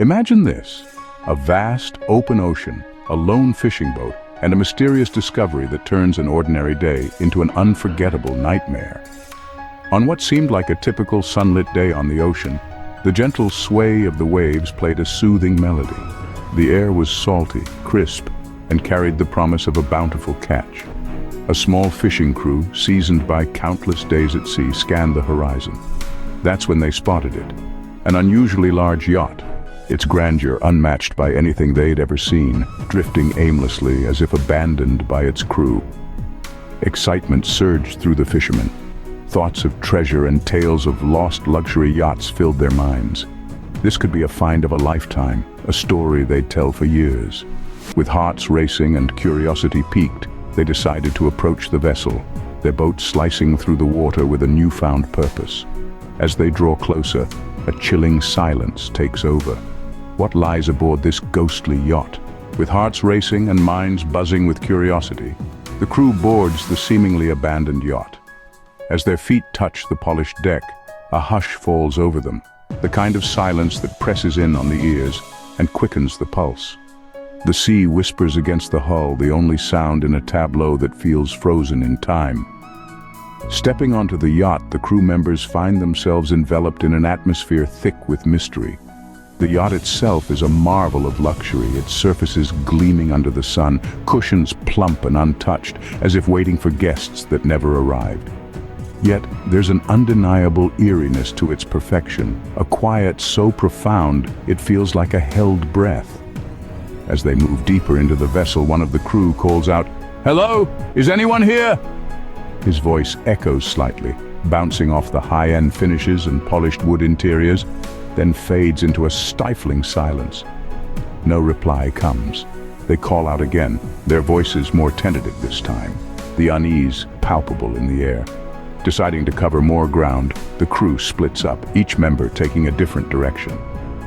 Imagine this: a vast, open ocean, a lone fishing boat, and a mysterious discovery that turns an ordinary day into an unforgettable nightmare. On what seemed like a typical sunlit day on the ocean, the gentle sway of the waves played a soothing melody. The air was salty, crisp, and carried the promise of a bountiful catch. A small fishing crew, seasoned by countless days at sea, scanned the horizon. That's when they spotted it. An unusually large yacht, its grandeur unmatched by anything they'd ever seen, drifting aimlessly as if abandoned by its crew. Excitement surged through the fishermen. Thoughts of treasure and tales of lost luxury yachts filled their minds. This could be a find of a lifetime, a story they'd tell for years. With hearts racing and curiosity piqued, they decided to approach the vessel, their boat slicing through the water with a newfound purpose. As they draw closer, a chilling silence takes over. What lies aboard this ghostly yacht? With hearts racing and minds buzzing with curiosity, the crew boards the seemingly abandoned yacht. As their feet touch the polished deck, a hush falls over them, the kind of silence that presses in on the ears and quickens the pulse. The sea whispers against the hull, the only sound in a tableau that feels frozen in time. Stepping onto the yacht, the crew members find themselves enveloped in an atmosphere thick with mystery. The yacht itself is a marvel of luxury, its surfaces gleaming under the sun, cushions plump and untouched, as if waiting for guests that never arrived. Yet, there's an undeniable eeriness to its perfection, a quiet so profound it feels like a held breath. As they move deeper into the vessel, one of the crew calls out, "Hello? Is anyone here?" His voice echoes slightly, bouncing off the high-end finishes and polished wood interiors, then fades into a stifling silence. No reply comes. They call out again, their voices more tentative this time, the unease palpable in the air. Deciding to cover more ground, the crew splits up, each member taking a different direction.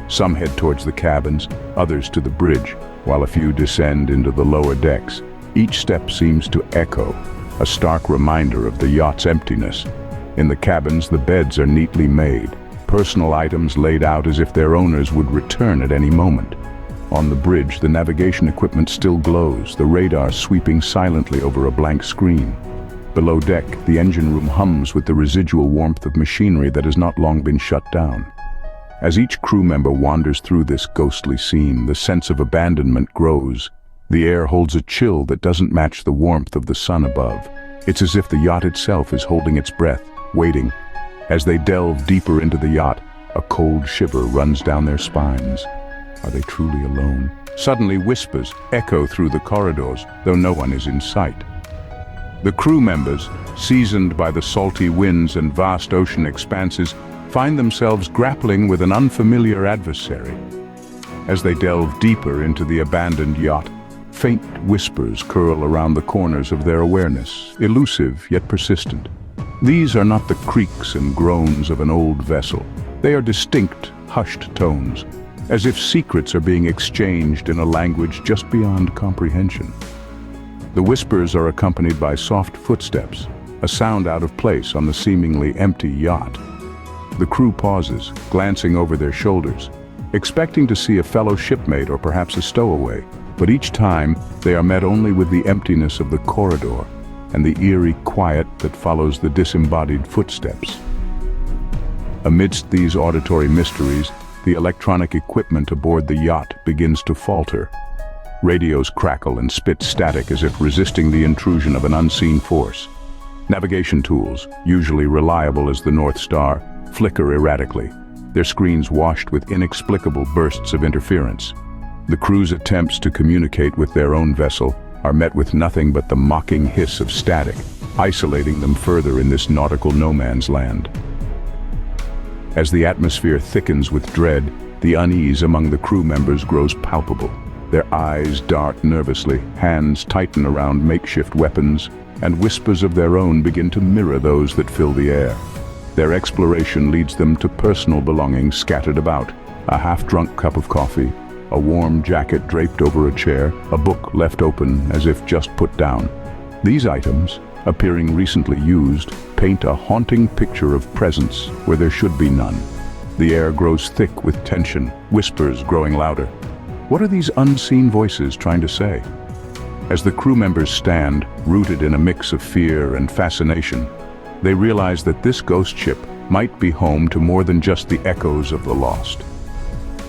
Some head towards the cabins, others to the bridge, while a few descend into the lower decks. Each step seems to echo, a stark reminder of the yacht's emptiness. In the cabins, the beds are neatly made, personal items laid out as if their owners would return at any moment. On the bridge, the navigation equipment still glows, the radar sweeping silently over a blank screen. Below deck, the engine room hums with the residual warmth of machinery that has not long been shut down. As each crew member wanders through this ghostly scene, the sense of abandonment grows. The air holds a chill that doesn't match the warmth of the sun above. It's as if the yacht itself is holding its breath, waiting. As they delve deeper into the yacht, a cold shiver runs down their spines. Are they truly alone? Suddenly, whispers echo through the corridors, though no one is in sight. The crew members, seasoned by the salty winds and vast ocean expanses, find themselves grappling with an unfamiliar adversary. As they delve deeper into the abandoned yacht, faint whispers curl around the corners of their awareness, elusive yet persistent. These are not the creaks and groans of an old vessel. They are distinct, hushed tones, as if secrets are being exchanged in a language just beyond comprehension. The whispers are accompanied by soft footsteps, a sound out of place on the seemingly empty yacht. The crew pauses, glancing over their shoulders, expecting to see a fellow shipmate or perhaps a stowaway, but each time they are met only with the emptiness of the corridor and the eerie quiet that follows the disembodied footsteps. Amidst these auditory mysteries, the electronic equipment aboard the yacht begins to falter. Radios crackle and spit static as if resisting the intrusion of an unseen force. Navigation tools, usually reliable as the North Star, flicker erratically, their screens washed with inexplicable bursts of interference. The crew's attempts to communicate with their own vessel are met with nothing but the mocking hiss of static, isolating them further in this nautical no-man's land. As the atmosphere thickens with dread, the unease among the crew members grows palpable. Their eyes dart nervously, hands tighten around makeshift weapons, and whispers of their own begin to mirror those that fill the air. Their exploration leads them to personal belongings scattered about: a half-drunk cup of coffee, a warm jacket draped over a chair, a book left open as if just put down. These items, appearing recently used, paint a haunting picture of presence where there should be none. The air grows thick with tension, whispers growing louder. What are these unseen voices trying to say? As the crew members stand, rooted in a mix of fear and fascination, they realize that this ghost ship might be home to more than just the echoes of the lost.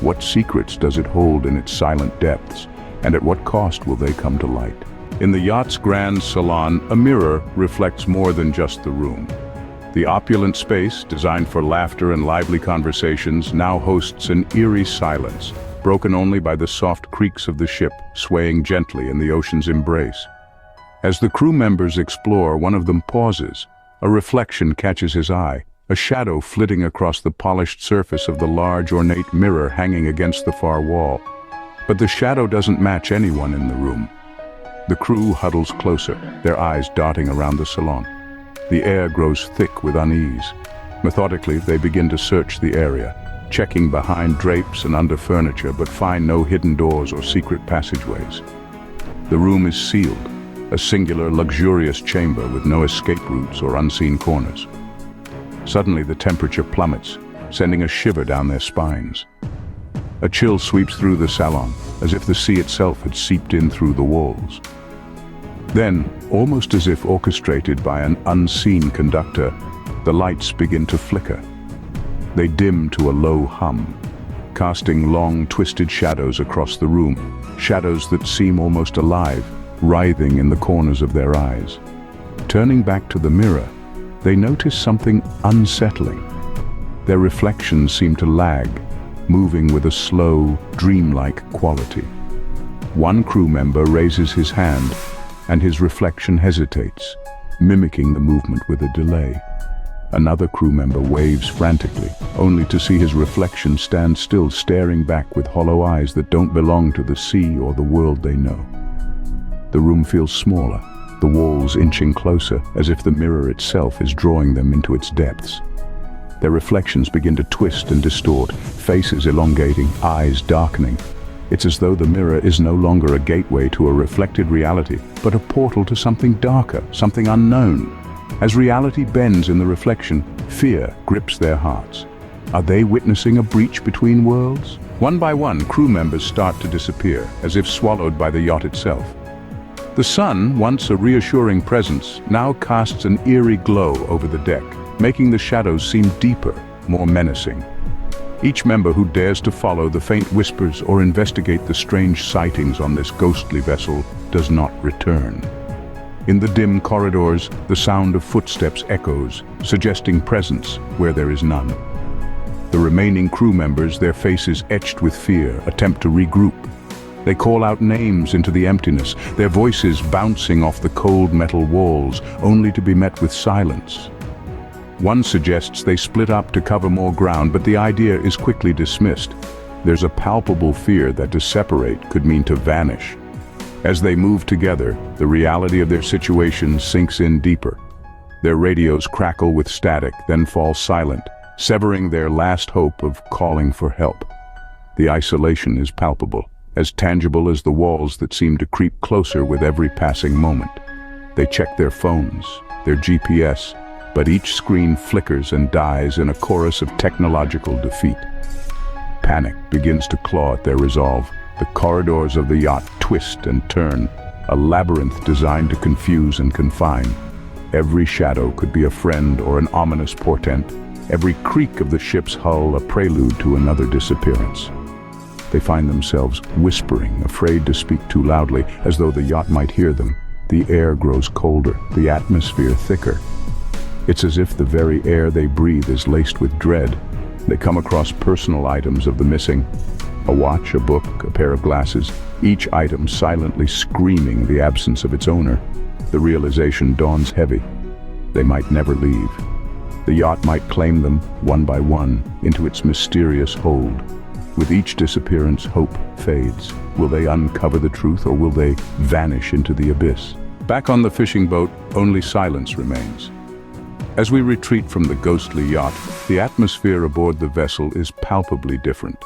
What secrets does it hold in its silent depths, and at what cost will they come to light? In the yacht's grand salon, a mirror reflects more than just the room. The opulent space, designed for laughter and lively conversations, now hosts an eerie silence, broken only by the soft creaks of the ship swaying gently in the ocean's embrace. As the crew members explore, one of them pauses. A reflection catches his eye, a shadow flitting across the polished surface of the large, ornate mirror hanging against the far wall. But the shadow doesn't match anyone in the room. The crew huddles closer, their eyes darting around the salon. The air grows thick with unease. Methodically, they begin to search the area, checking behind drapes and under furniture, but find no hidden doors or secret passageways. The room is sealed, a singular, luxurious chamber with no escape routes or unseen corners. Suddenly, the temperature plummets, sending a shiver down their spines. A chill sweeps through the salon, as if the sea itself had seeped in through the walls. Then, almost as if orchestrated by an unseen conductor, the lights begin to flicker. They dim to a low hum, casting long, twisted shadows across the room, shadows that seem almost alive, writhing in the corners of their eyes. Turning back to the mirror, they notice something unsettling. Their reflections seem to lag, moving with a slow, dreamlike quality. One crew member raises his hand, and his reflection hesitates, mimicking the movement with a delay. Another crew member waves frantically, only to see his reflection stand still, staring back with hollow eyes that don't belong to the sea or the world they know. The room feels smaller, the walls inching closer, as if the mirror itself is drawing them into its depths. Their reflections begin to twist and distort, faces elongating, eyes darkening. It's as though the mirror is no longer a gateway to a reflected reality, but a portal to something darker, something unknown. As reality bends in the reflection, fear grips their hearts. Are they witnessing a breach between worlds? One by one, crew members start to disappear, as if swallowed by the yacht itself. The sun, once a reassuring presence, now casts an eerie glow over the deck, making the shadows seem deeper, more menacing. Each member who dares to follow the faint whispers or investigate the strange sightings on this ghostly vessel does not return. In the dim corridors, the sound of footsteps echoes, suggesting presence where there is none. The remaining crew members, their faces etched with fear, attempt to regroup. They call out names into the emptiness, their voices bouncing off the cold metal walls, only to be met with silence. One suggests they split up to cover more ground, but the idea is quickly dismissed. There's a palpable fear that to separate could mean to vanish. As they move together, the reality of their situation sinks in deeper. Their radios crackle with static, then fall silent, severing their last hope of calling for help. The isolation is palpable, as tangible as the walls that seem to creep closer with every passing moment. They check their phones, their GPS, but each screen flickers and dies in a chorus of technological defeat. Panic begins to claw at their resolve. The corridors of the yacht twist and turn, a labyrinth designed to confuse and confine. Every shadow could be a friend or an ominous portent, every creak of the ship's hull a prelude to another disappearance. They find themselves whispering, afraid to speak too loudly, as though the yacht might hear them. The air grows colder, the atmosphere thicker. It's as if the very air they breathe is laced with dread. They come across personal items of the missing. A watch, a book, a pair of glasses, each item silently screaming the absence of its owner. The realization dawns heavy. They might never leave. The yacht might claim them, one by one, into its mysterious hold. With each disappearance, hope fades. Will they uncover the truth, or will they vanish into the abyss? Back on the fishing boat, only silence remains. As we retreat from the ghostly yacht, the atmosphere aboard the vessel is palpably different.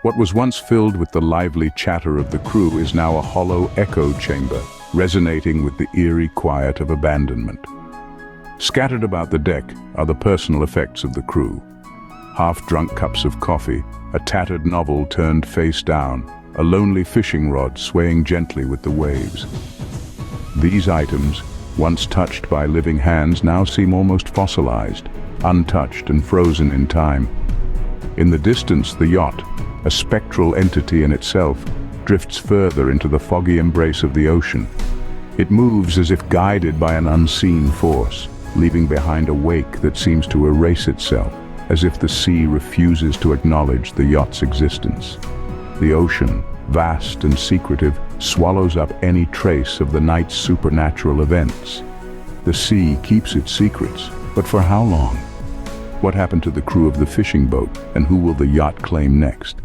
What was once filled with the lively chatter of the crew is now a hollow echo chamber, resonating with the eerie quiet of abandonment. Scattered about the deck are the personal effects of the crew. half-drunk cups of coffee, a tattered novel turned face down, a lonely fishing rod swaying gently with the waves. These items, once touched by living hands, now seem almost fossilized, untouched and frozen in time. In the distance, the yacht, a spectral entity in itself, drifts further into the foggy embrace of the ocean. It moves as if guided by an unseen force, leaving behind a wake that seems to erase itself, as if the sea refuses to acknowledge the yacht's existence. The ocean, vast and secretive, swallows up any trace of the night's supernatural events. The sea keeps its secrets, but for how long? What happened to the crew of the fishing boat, and who will the yacht claim next?